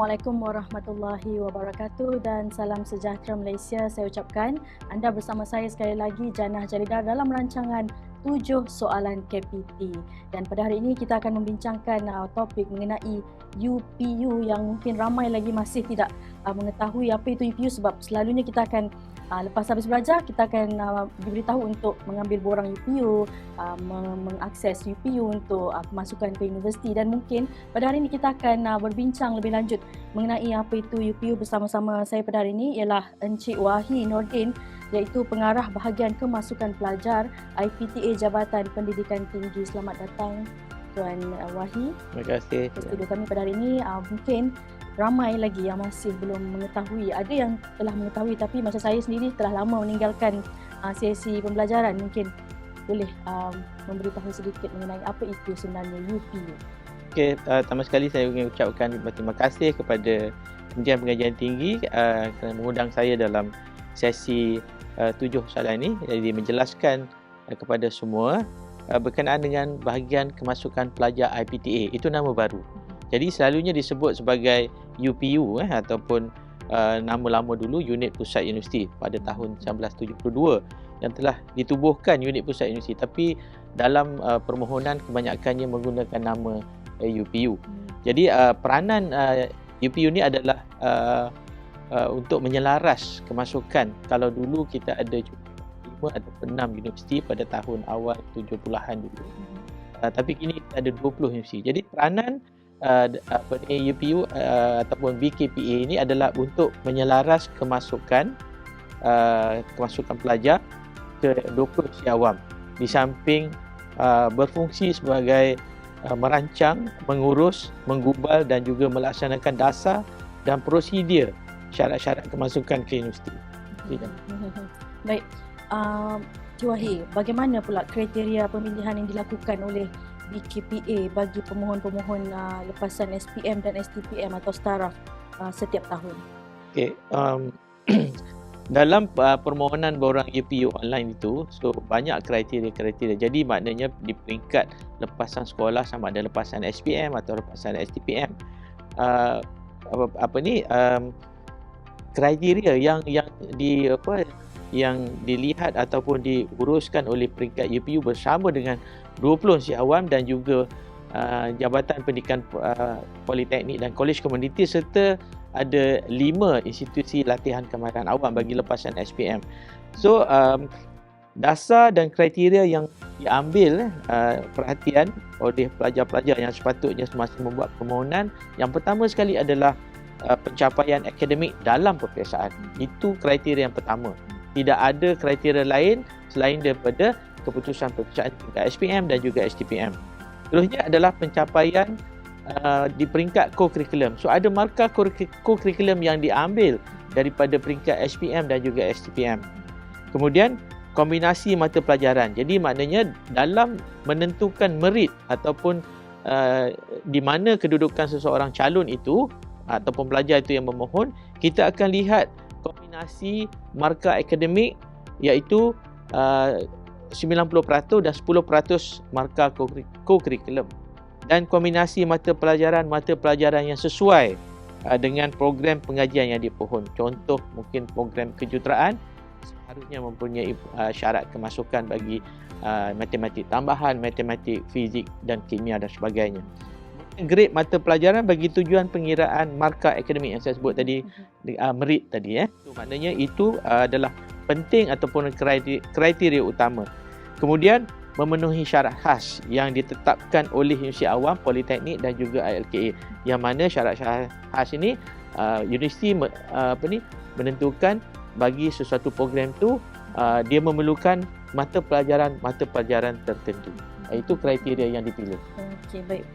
Assalamualaikum warahmatullahi wabarakatuh dan salam sejahtera Malaysia saya ucapkan. Anda bersama saya sekali lagi Jannah Jalidar dalam rancangan 7 soalan KPT. Dan pada hari ini kita akan membincangkan topik mengenai UPU yang mungkin ramai lagi masih tidak mengetahui apa itu UPU, sebab selalunya kita akan lepas habis belajar, kita akan diberitahu untuk mengambil borang UPU, mengakses UPU untuk kemasukan ke universiti. Dan mungkin pada hari ini kita akan berbincang lebih lanjut mengenai apa itu UPU. Bersama-sama saya pada hari ini ialah Encik Wahi Nordin, iaitu Pengarah Bahagian Kemasukan Pelajar IPTA Jabatan Pendidikan Tinggi. Selamat datang Tuan Wahi. Terima kasih. Ke studio kami pada hari ini. Mungkin ramai lagi yang masih belum mengetahui. Ada yang telah mengetahui tapi macam saya sendiri telah lama meninggalkan sesi pembelajaran. Mungkin boleh memberitahu sedikit mengenai apa itu sebenarnya UPU. Okey, pertama sekali saya ingin ucapkan terima kasih kepada Kementerian Pengajian Tinggi kerana mengundang saya dalam sesi 7 soalan ini. Jadi menjelaskan kepada semua berkenaan dengan bahagian kemasukan pelajar IPTA. Itu nama baru. Jadi selalunya disebut sebagai UPU ataupun nama lama dulu Unit Pusat Universiti pada tahun 1972 yang telah ditubuhkan Unit Pusat Universiti, tapi dalam permohonan kebanyakannya menggunakan nama UPU. Jadi peranan UPU ni adalah untuk menyelaras kemasukan. Kalau dulu kita ada 5 atau 6 universiti pada tahun awal 70-an dulu. Tapi kini kita ada 20 universiti. Jadi peranan UPU ataupun BKPA ini adalah untuk menyelaras kemasukan pelajar ke 20 usia awam, di samping berfungsi sebagai merancang, mengurus, menggubal dan juga melaksanakan dasar dan prosedur syarat-syarat kemasukan ke universiti. Baik, Cik Wahi, bagaimana pula kriteria pemilihan yang dilakukan oleh BKPA bagi pemohon-pemohon lepasan SPM dan STPM atau STARAF setiap tahun? Okey, dalam permohonan borang UPU online itu, banyak kriteria-kriteria. Jadi maknanya di peringkat lepasan sekolah, sama ada lepasan SPM atau lepasan STPM, kriteria yang dilihat ataupun diuruskan oleh peringkat UPU bersama dengan 20 usia awam dan juga Jabatan Pendidikan Politeknik dan Kolej Komuniti, serta ada 5 institusi latihan kemahiran awam bagi lepasan SPM. Dasar dan kriteria yang diambil perhatian oleh pelajar-pelajar yang sepatutnya semasa membuat permohonan, yang pertama sekali adalah pencapaian akademik dalam peperiksaan. Itu kriteria yang pertama. Tidak ada kriteria lain selain daripada keputusan peperiksaan tingkat SPM dan juga STPM. Seterusnya adalah pencapaian di peringkat co-curriculum. Ada markah co-curriculum yang diambil daripada peringkat SPM dan juga STPM. Kemudian kombinasi mata pelajaran. Jadi maknanya dalam menentukan merit ataupun di mana kedudukan seseorang calon itu ataupun pelajar itu yang memohon, kita akan lihat kombinasi markah akademik, iaitu 90% dan 10% markah co-curriculum, dan kombinasi mata pelajaran yang sesuai dengan program pengajian yang dipohon. Contoh mungkin program kejuruteraan seharusnya mempunyai syarat kemasukan bagi matematik tambahan, matematik, fizik dan kimia dan sebagainya. Grade mata pelajaran bagi tujuan pengiraan markah akademik yang saya sebut tadi, merit tadi. Maknanya itu adalah penting ataupun kriteria utama. Kemudian memenuhi syarat khas yang ditetapkan oleh Universiti Awam, Politeknik dan juga ILKA, yang mana syarat-syarat khas ini universiti menentukan bagi sesuatu program itu dia memerlukan mata pelajaran tertentu. Itu kriteria yang dipilih. Okey, baik.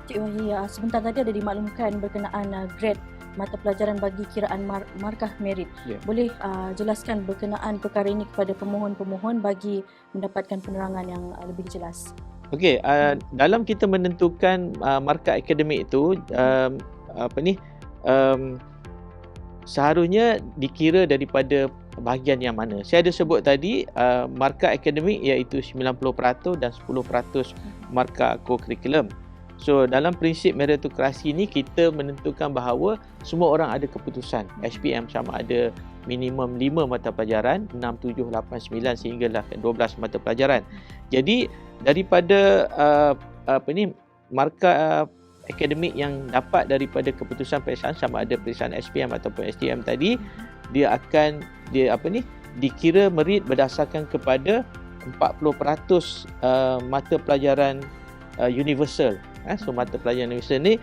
Cik Wahi, sebentar tadi ada dimaklumkan berkenaan grade mata pelajaran bagi kiraan markah merit. Boleh jelaskan berkenaan perkara ini kepada pemohon-pemohon bagi mendapatkan penerangan yang lebih jelas? Okey, dalam kita menentukan markah akademik itu, seharusnya dikira daripada bahagian yang mana. Saya ada sebut tadi markah akademik iaitu 90% dan 10% markah co-curriculum. So dalam prinsip meritokrasi ni kita menentukan bahawa semua orang ada keputusan. SPM sama ada minimum 5 mata pelajaran, 6, 7, 8, 9 sehinggalah 12 mata pelajaran. Jadi daripada markah akademik yang dapat daripada keputusan peperiksaan sama ada peperiksaan SPM ataupun STM tadi, dia akan dikira merit berdasarkan kepada 40% mata pelajaran universal. So mata pelajaran universal ni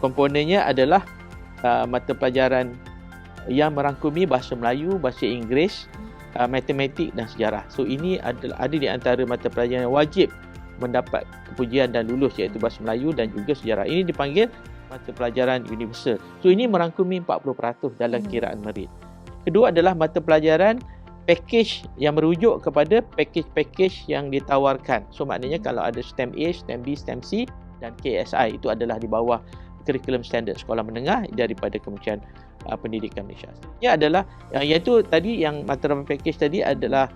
komponennya adalah mata pelajaran yang merangkumi bahasa Melayu, bahasa Inggeris, matematik dan sejarah. So ini ada di antara mata pelajaran yang wajib mendapat kepujian dan lulus, iaitu bahasa Melayu dan juga sejarah. Ini dipanggil mata pelajaran universal. So ini merangkumi 40% dalam kiraan merit. Kedua adalah mata pelajaran package yang merujuk kepada package-package yang ditawarkan. So maknanya kalau ada STEM A, STEM B, STEM C dan KSI, itu adalah di bawah kurikulum standard sekolah menengah daripada Kementerian Pendidikan Malaysia. Ia adalah iaitu tadi yang mata package tadi adalah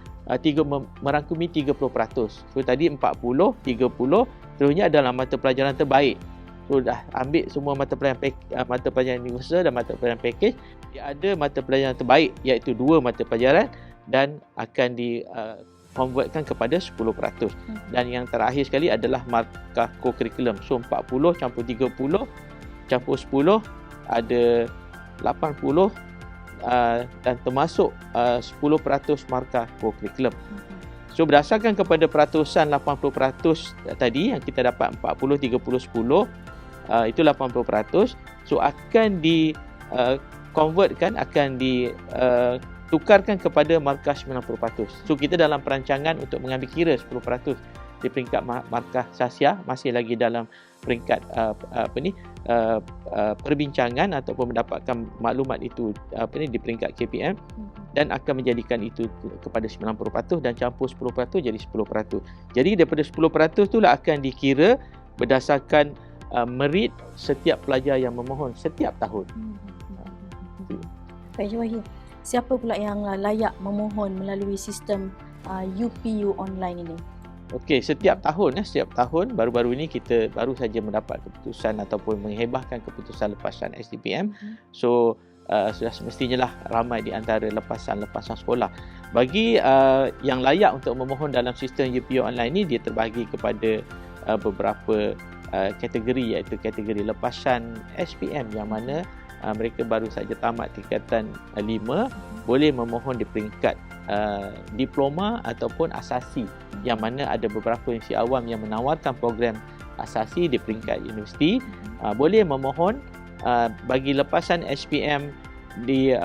merangkumi 30%. So tadi 40, 30, seterusnya adalah mata pelajaran terbaik. So dah ambil semua mata pelajaran universal dan mata pelajaran package, dia ada mata pelajaran terbaik iaitu 2 mata pelajaran dan akan convertkan kepada 10%. Dan yang terakhir sekali adalah markah co-curriculum. So 40 campur 30 campur 10 ada 80 dan termasuk 10% markah co-curriculum. So berdasarkan kepada peratusan 80% tadi yang kita dapat 40, 30, 10 itu 80%. So akan convertkan, akan tukarkan kepada markah 90%. So kita dalam perancangan untuk mengambil kira 10% di peringkat markah sasia, masih lagi dalam peringkat perbincangan ataupun mendapatkan maklumat itu di peringkat KPM, dan akan menjadikan itu kepada 90% dan campur 10% jadi 10%. Jadi daripada 10% itulah akan dikira berdasarkan merit setiap pelajar yang memohon setiap tahun. Baik, Wahid. Siapa pula yang layak memohon melalui sistem UPU online ini? Okey, setiap tahun baru-baru ini kita baru saja mendapat keputusan ataupun menghebahkan keputusan lepasan STPM. So sudah semestinya lah ramai di antara lepasan-lepasan sekolah. Bagi yang layak untuk memohon dalam sistem UPU online ini, dia terbahagi kepada beberapa kategori, iaitu kategori lepasan SPM yang mana mereka baru saja tamat tingkatan 5 boleh memohon di peringkat diploma ataupun asasi, yang mana ada beberapa universiti awam yang menawarkan program asasi di peringkat universiti boleh memohon bagi lepasan SPM di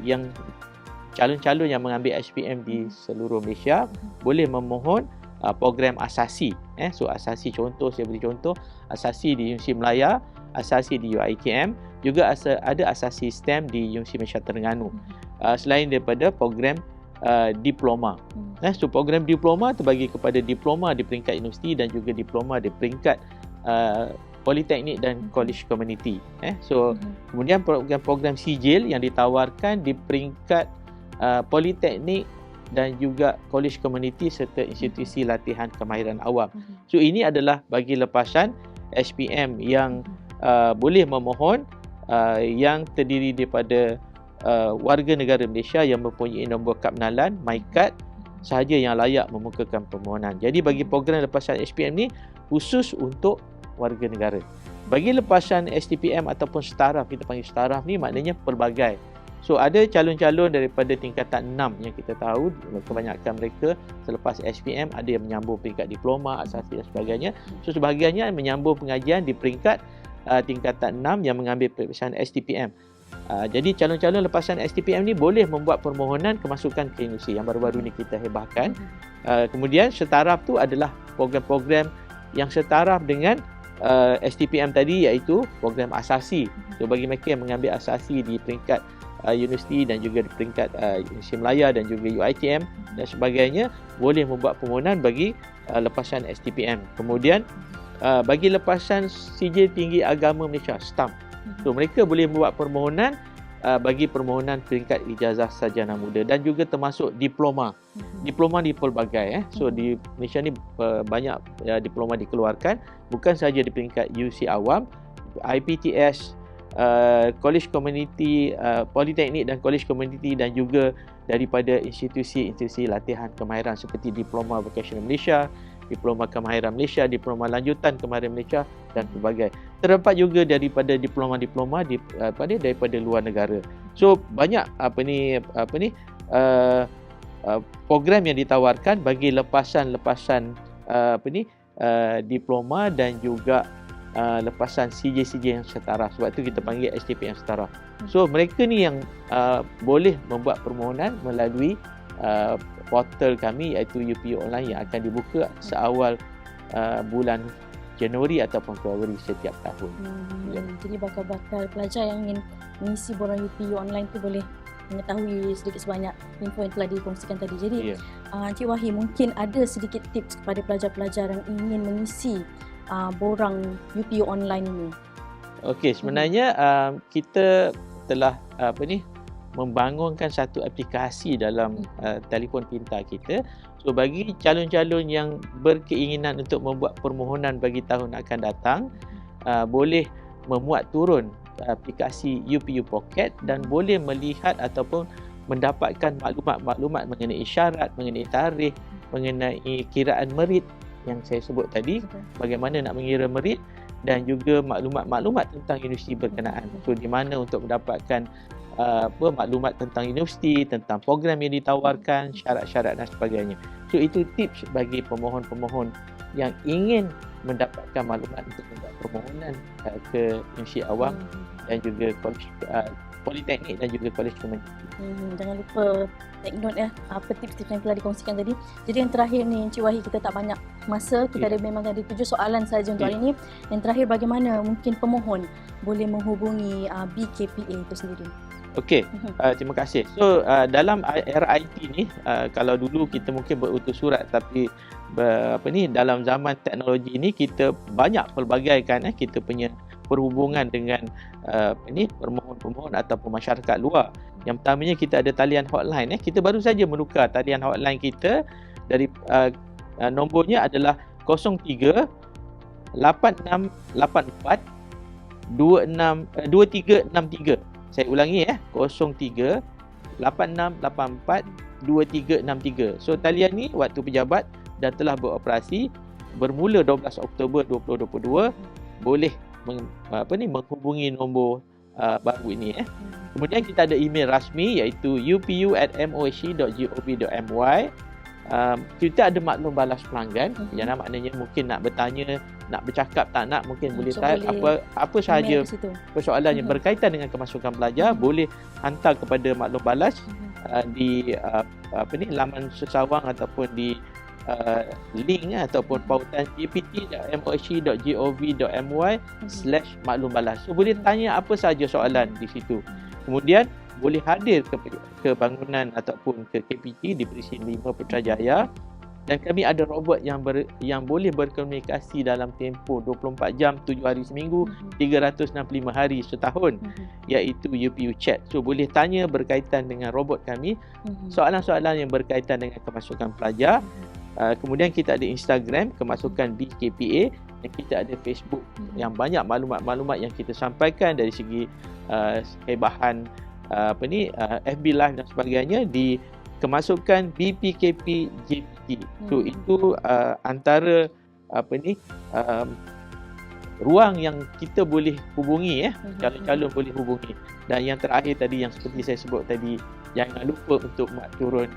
yang calon-calon yang mengambil SPM di seluruh Malaysia boleh memohon program asasi. So asasi, contoh saya beri contoh, asasi di Universiti Melaya, asasi di UiTM, juga ada asasi STEM di Universiti Malaysia Terengganu. Selain daripada program diploma. So program diploma terbagi kepada diploma di peringkat universiti dan juga diploma di peringkat politeknik dan college community. So kemudian program sijil yang ditawarkan di peringkat politeknik dan juga college community serta institusi latihan kemahiran awam. So ini adalah bagi lepasan SPM yang boleh memohon yang terdiri daripada warga negara Malaysia yang mempunyai nombor kad penalan MyKad sahaja yang layak memukakan permohonan. Jadi bagi program lepasan SPM ni khusus untuk warga negara. Bagi lepasan STPM ataupun setaraf, kita panggil setaraf ni maknanya pelbagai. So ada calon-calon daripada tingkatan 6 yang kita tahu, kebanyakan mereka selepas SPM ada yang menyambung peringkat diploma, asasi dan sebagainya. So sebahagiannya menyambung pengajian di peringkat tingkatan 6 yang mengambil peperiksaan STPM. Jadi calon-calon lepasan STPM ni boleh membuat permohonan kemasukan ke universiti yang baru-baru ni kita hebahkan. Kemudian setaraf tu adalah program-program yang setaraf dengan STPM tadi, iaitu program asasi. So bagi mereka yang mengambil asasi di peringkat universiti dan juga di peringkat Universiti Melaya dan juga UiTM dan sebagainya boleh membuat permohonan bagi lepasan STPM. Kemudian bagi lepasan Sijil Tinggi Agama Malaysia, STAM. So mereka boleh membuat permohonan bagi permohonan peringkat ijazah sarjana muda dan juga termasuk diploma. Diploma di pelbagai. So di Malaysia ni banyak diploma dikeluarkan, bukan sahaja di peringkat UC Awam, IPTS, college community, politeknik dan college community, dan juga daripada institusi-institusi latihan kemahiran seperti Diploma Vocational Malaysia, Diploma Kemahiran Malaysia, Diploma Lanjutan Kemahiran Malaysia dan pelbagai. Terdapat juga daripada diploma-diploma daripada luar negara. So banyak program yang ditawarkan bagi lepasan-lepasan diploma dan juga lepasan CJ yang setara. Sebab tu kita panggil STP yang setara. So mereka ni yang boleh membuat permohonan melalui portal kami iaitu UPU Online yang akan dibuka seawal bulan Januari ataupun Februari setiap tahun. Jadi bakal-bakal pelajar yang ingin mengisi borang UPU Online tu boleh mengetahui sedikit sebanyak info yang telah dikongsikan tadi. Jadi Encik Wahi, mungkin ada sedikit tips kepada pelajar-pelajar yang ingin mengisi borang UPU Online ini. Okey, sebenarnya kita telah membangunkan satu aplikasi dalam telefon pintar kita. So bagi calon-calon yang berkeinginan untuk membuat permohonan bagi tahun akan datang, boleh memuat turun aplikasi UPU Pocket dan boleh melihat ataupun mendapatkan maklumat-maklumat mengenai syarat, mengenai tarikh, mengenai kiraan merit yang saya sebut tadi, bagaimana nak mengira merit, dan juga maklumat-maklumat tentang universiti berkenaan. So di mana untuk mendapatkan maklumat tentang universiti, tentang program yang ditawarkan, syarat-syarat dan sebagainya. So itu tips bagi pemohon-pemohon yang ingin mendapatkan maklumat untuk membuat permohonan ke Universiti Awam dan juga politeknik dan juga kolej komuniti. Jangan lupa take note apa tips-tips yang telah dikongsikan tadi. Jadi yang terakhir ni Encik Wahi, kita tak banyak masa, kita memang ada 7 soalan saja untuk hari ini. Yang terakhir, bagaimana mungkin pemohon boleh menghubungi BKPA itu sendiri? Okey, terima kasih. So dalam era IT ni, kalau dulu kita mungkin berutus surat, tapi dalam zaman teknologi ni kita banyak pelbagaikan kita punya perhubungan dengan permohon-pemohon ataupun masyarakat luar. Yang pertamanya kita ada talian hotline. Kita baru saja menukar talian hotline kita dari nombornya adalah 03 8684 2363. Saya ulangi 03 8684 2363. So talian ni waktu pejabat dan telah beroperasi bermula 12 Oktober 2022. Boleh menghubungi nombor baru ini. Kemudian kita ada email rasmi iaitu upu@mohe.gov.my. Kita ada maklum balas pelanggan, yang maknanya mungkin nak bertanya, nak bercakap tak nak, mungkin boleh type apa sahaja persoalan yang berkaitan dengan kemasukan pelajar, boleh hantar kepada maklum balas di laman sesawang ataupun di link ataupun pautan gpt.mohe.gov.my/maklum balas. So boleh tanya apa sahaja soalan di situ. Kemudian boleh hadir ke bangunan ataupun ke KPT di Presin 5 Putrajaya, dan kami ada robot yang boleh berkomunikasi dalam tempoh 24 jam 7 hari seminggu, 365 hari setahun, iaitu UPU Chat. So boleh tanya berkaitan dengan robot kami soalan-soalan yang berkaitan dengan kemasukan pelajar. Kemudian kita ada Instagram kemasukan BKPA, dan kita ada Facebook yang banyak maklumat-maklumat yang kita sampaikan dari segi kehebahan FB Live dan sebagainya di kemasukan BPKP JPT. So itu antara ruang yang kita boleh hubungi, calon-calon boleh hubungi. Dan yang terakhir tadi yang seperti saya sebut tadi, jangan lupa untuk muat turun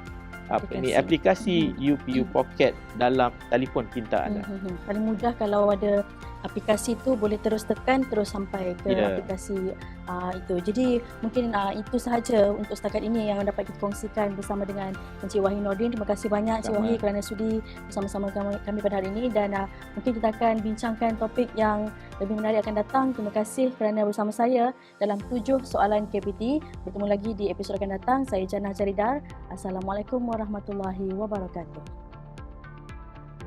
aplikasi UPU Pocket dalam telefon pintar anda. Paling mudah kalau ada aplikasi tu, boleh terus tekan terus sampai ke aplikasi itu. Jadi mungkin itu sahaja untuk setakat ini yang dapat kita kongsikan bersama dengan Encik Wahi Nordin. Terima kasih banyak Encik Wahi kerana sudi bersama-sama kami pada hari ini, dan mungkin kita akan bincangkan topik yang lebih menarik akan datang. Terima kasih kerana bersama saya dalam 7 soalan KPT. Bertemu lagi di episod akan datang. Saya Jannah Jaridar. Assalamualaikum warahmatullahi wabarakatuh.